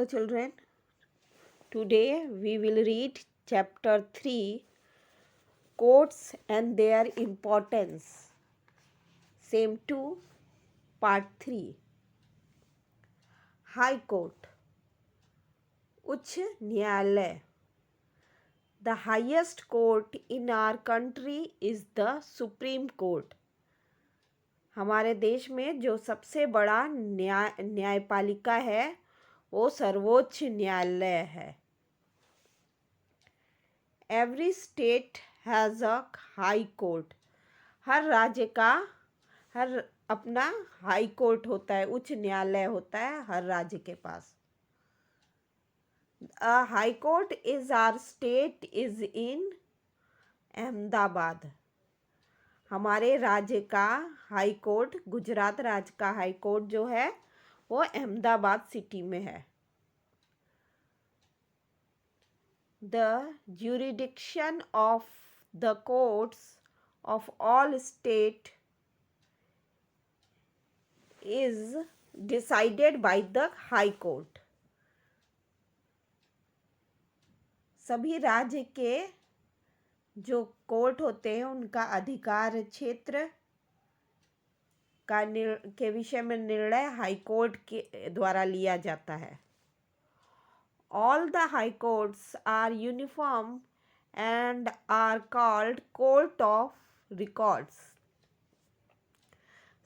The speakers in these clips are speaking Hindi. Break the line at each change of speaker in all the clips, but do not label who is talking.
children. Today we will read chapter 3, Courts and their importance. Same 2, part 3. High Court. Uch Nyayalay. The highest court in our country is the Supreme Court. हमारे देश में जो सबसे बड़ा न्यायपालिका है वो सर्वोच्च न्यायालय है. Every state has a high court. हर राज्य का अपना हाई कोर्ट होता है, उच्च न्यायालय होता है हर राज्य के पास. A high court is our state is in Ahmedabad. हमारे राज्य का हाई कोर्ट, गुजरात राज्य का हाई कोर्ट जो है वो अहमदाबाद सिटी में है. The jurisdiction of the courts of all state is decided by the High Court. सभी राज्य के जो कोर्ट होते हैं उनका अधिकार क्षेत्र के विषय में निर्णय हाई कोर्ट के द्वारा लिया जाता है. All the high courts are uniform and are called court of records.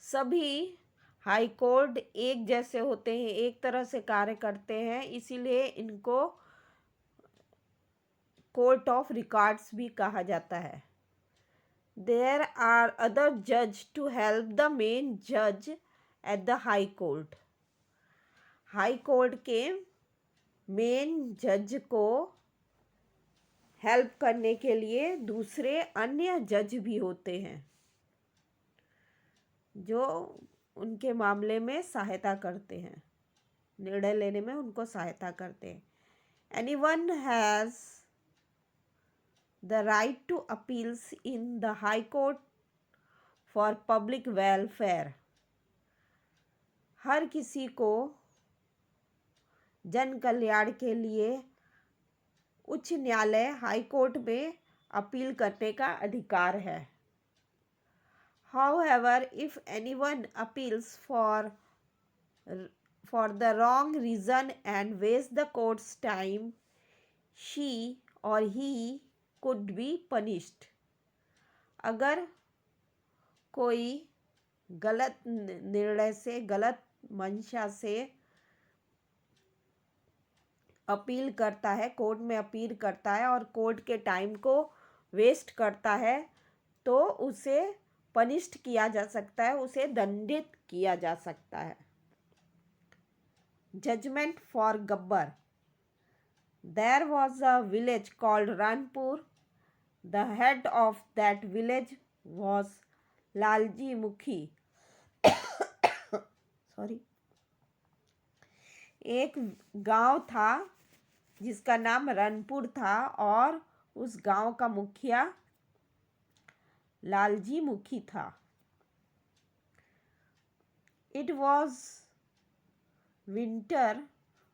सभी हाई कोर्ट एक जैसे होते हैं, एक तरह से कार्य करते हैं, इसीलिए इनको कोर्ट ऑफ रिकॉर्ड्स भी कहा जाता है. There are other judges to help the main judge at the high court. High court के मेन जज को हेल्प करने के लिए दूसरे अन्य जज भी होते हैं जो उनके मामले में सहायता करते हैं, निर्णय लेने में उनको सहायता करते हैं. Anyone has the right to appeals in the high court for public welfare. हर किसी को जन कल्याण के लिए उच्च न्यायालय हाई कोर्ट में अपील करने का अधिकार है. However, if anyone appeals for the wrong reason and wastes the court's time, she or he could be punished. अगर कोई गलत निर्णय से, गलत मंशा से अपील करता है, कोर्ट में अपील करता है और कोर्ट के टाइम को वेस्ट करता है, तो उसे पनिश्ड किया जा सकता है, उसे दंडित किया जा सकता है. Judgement for Gabbar. There was a village called Ranpur. The head of that village was Lalji Mukhi. Sorry. एक गांव था जिसका नाम रनपुर था और उस गांव का मुखिया लालजी मुखी था. It was winter.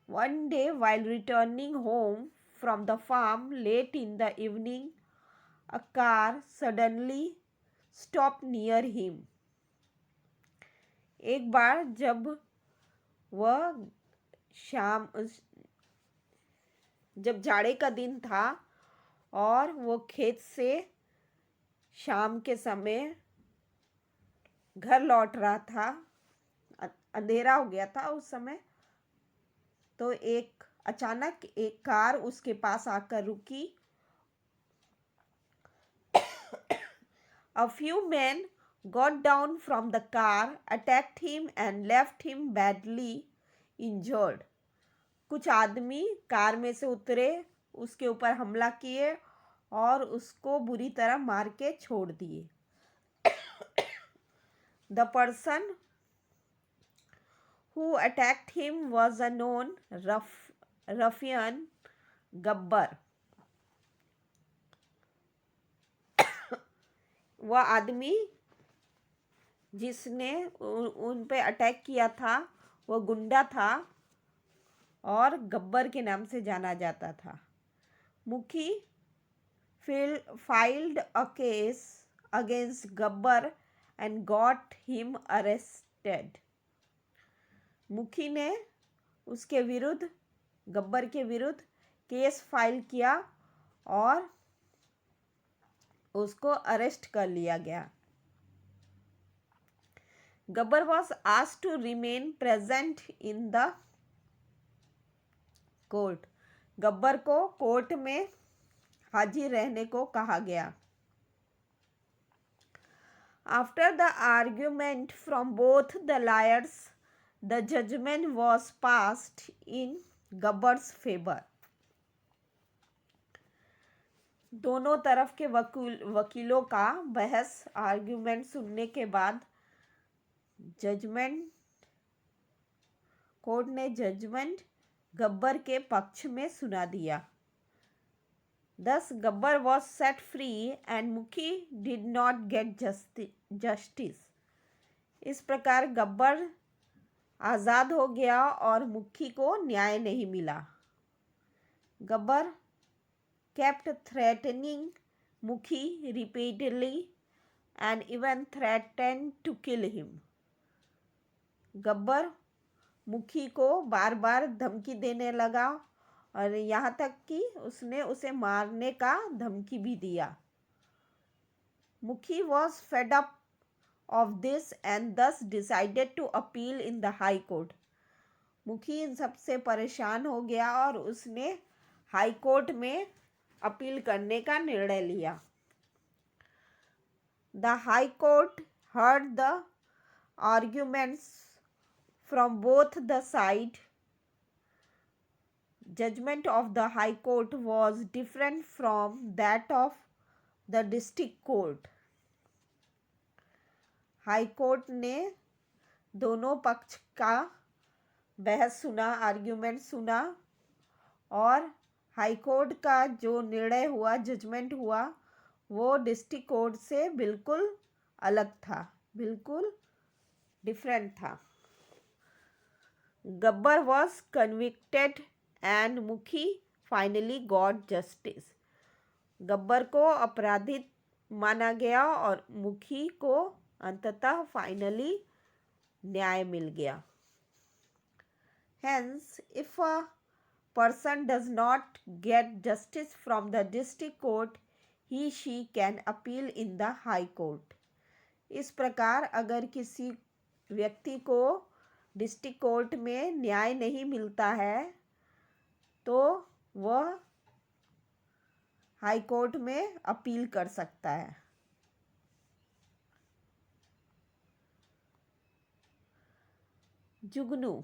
One day while returning home from the farm late in the evening, a car suddenly stopped near him. एक बार जब जाड़े का दिन था और वो खेत से शाम के समय घर लौट रहा था, अंधेरा हो गया था उस समय, तो अचानक एक कार उसके पास आकर रुकी. A few men got down from the car, attacked him and left him badly injured. कुछ आदमी कार में से उतरे, उसके ऊपर हमला किए और उसको बुरी तरह मार के छोड़ दिए. The person who attacked him was a known ruffian, Gabbar. वह आदमी जिसने उन पे अटैक किया था वो गुंडा था और गब्बर के नाम से जाना जाता था। मुखी filed a case against Gabbar and got him arrested. मुखी ने उसके विरुद्ध, गब्बर के विरुद्ध केस फाइल किया और उसको अरेस्ट कर लिया गया। Gabbar was asked to remain present in the court. Gabbar को कोर्ट में हाजिर रहने को कहा गया। After the argument from both the lawyers, the judgment was passed in Gabbar's favor. दोनों तरफ के वकीलों का बहस आर्ग्यूमेंट सुनने के बाद कोर्ट ने जजमेंट गब्बर के पक्ष में सुना दिया। Thus Gabbar was set free and Mukhi did not get justice. इस प्रकार गब्बर आज़ाद हो गया और मुखी को न्याय नहीं मिला। Gabbar kept threatening Mukhi repeatedly and even threatened to kill him. Gabbar मुखी को बार बार धमकी देने लगा और यहाँ तक कि उसने उसे मारने का धमकी भी दिया। मुखी was fed up of this and thus decided to appeal in the High Court. मुखी इन सब से परेशान हो गया और उसने हाई कोर्ट में अपील करने का निर्णय लिया। The High Court heard the arguments from both the sides. Judgment of the High Court was different from that of the District Court. High court ने दोनों पक्ष का बहस सुना, आर्ग्यूमेंट सुना और हाई कोर्ट का जो निर्णय हुआ, जजमेंट हुआ, वो डिस्ट्रिक्ट कोर्ट से बिल्कुल अलग था, बिल्कुल डिफरेंट था। गब्बर was convicted and मुखी फाइनली गॉट जस्टिस. गब्बर को अपराधित माना गया और मुखी को अंततः फाइनली न्याय मिल गया। Hence, if a person does not get justice from the district court, she can appeal in the high court. इस प्रकार अगर किसी व्यक्ति को डिस्ट्रिक्ट कोर्ट में न्याय नहीं मिलता है तो वह हाई कोर्ट में अपील कर सकता है। जुगनू।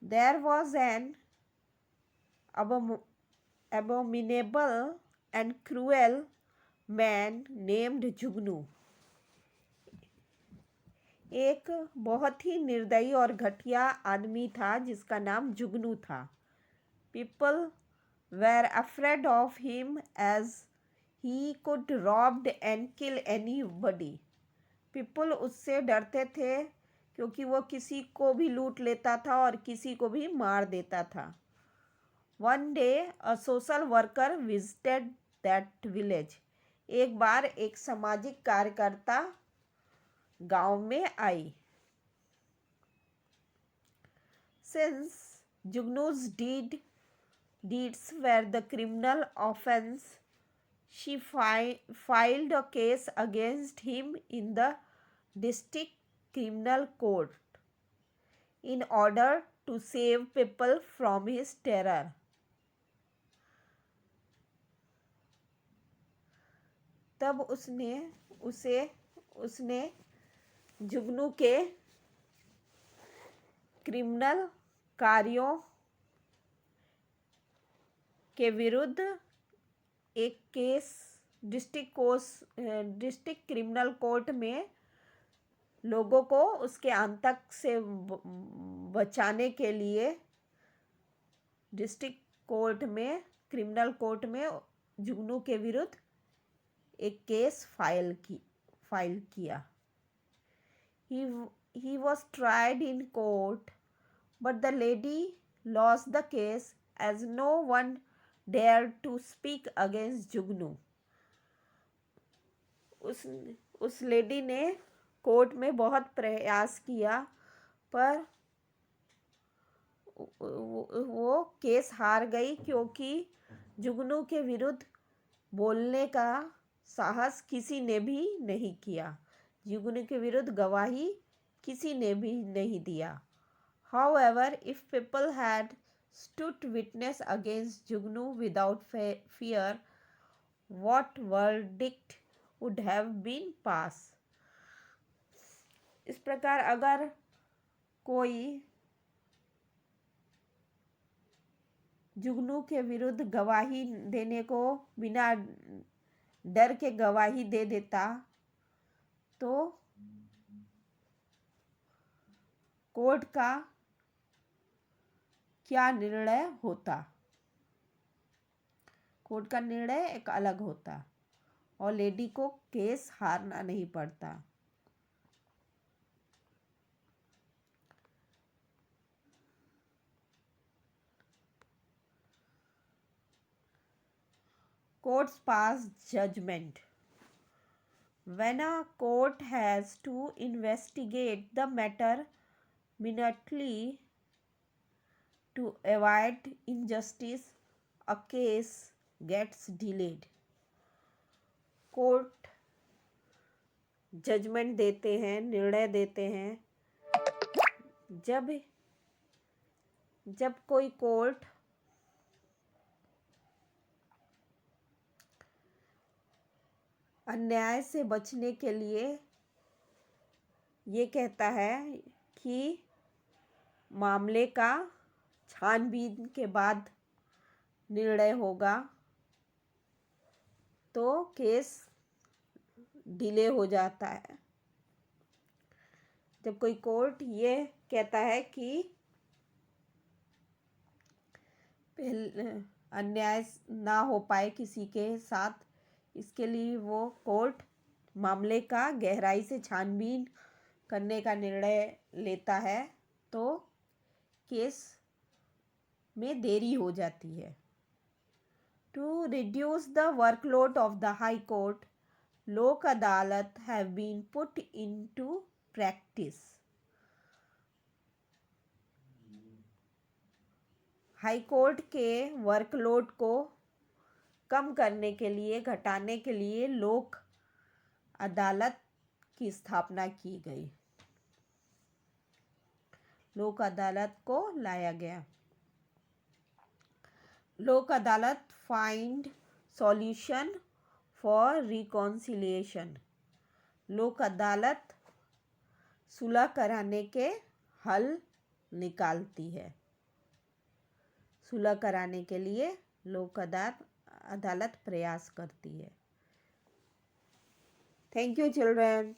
There was an abominable and cruel man named जुगनू। एक बहुत ही निर्दयी और घटिया आदमी था जिसका नाम जुगनू था। People were afraid of him as he could rob and kill anybody. People उससे डरते थे क्योंकि वो किसी को भी लूट लेता था और किसी को भी मार देता था। One day a social worker visited that village. एक बार एक सामाजिक कार्यकर्ता गांव में आई। Since Jugnu's deeds were the criminal offense, she filed a case against him in the district criminal court in order to save people from his terror. तब उसने जुगनू के क्रिमिनल कार्यों के विरुद्ध एक केस डिस्ट्रिक्ट क्रिमिनल कोर्ट में लोगों को उसके आतंक से बचाने के लिए डिस्ट्रिक्ट कोर्ट में, क्रिमिनल कोर्ट में जुगनू के विरुद्ध एक केस फाइल किया। He was tried in court but the lady lost the case as no one dared to speak against जुगनू। उस लेडी ने कोर्ट में बहुत प्रयास किया, पर वो केस हार गई, क्योंकि जुगनू के विरुद्ध बोलने का साहस किसी ने भी नहीं किया। जुगनू के विरुद्ध गवाही किसी ने भी नहीं दिया। However, if people had stood witness against Jugnu without fear, what verdict would have been passed? इस प्रकार अगर कोई जुगनू के विरुद्ध गवाही देने को बिना डर के गवाही दे देता, तो कोर्ट का क्या निर्णय होता? कोर्ट का निर्णय एक अलग होता और लेडी को केस हारना नहीं पड़ता। Courts pass judgment. When a court has to investigate the matter minutely to avoid injustice, a case gets delayed. Court judgement देते हैं, निर्णय देते हैं। जब कोई कोर्ट अन्याय से बचने के लिए ये कहता है कि मामले का छानबीन के बाद निर्णय होगा, तो केस डिले हो जाता है। जब कोई कोर्ट ये कहता है कि अन्याय ना हो पाए किसी के साथ, इसके लिए वो कोर्ट मामले का गहराई से छानबीन करने का निर्णय लेता है, तो केस में देरी हो जाती है। To reduce the workload of the high court, Lok Adalat have been put into practice. High court के वर्कलोड को कम करने के लिए, घटाने के लिए लोक अदालत की स्थापना की गई। लोक अदालत को लाया गया। लोक अदालत फाइंड सॉल्यूशन फॉर रिकॉन्सिलिएशन। लोक अदालत सुलह कराने के हल निकालती है। सुलह कराने के लिए लोक अदालत प्रयास करती है। Thank you children.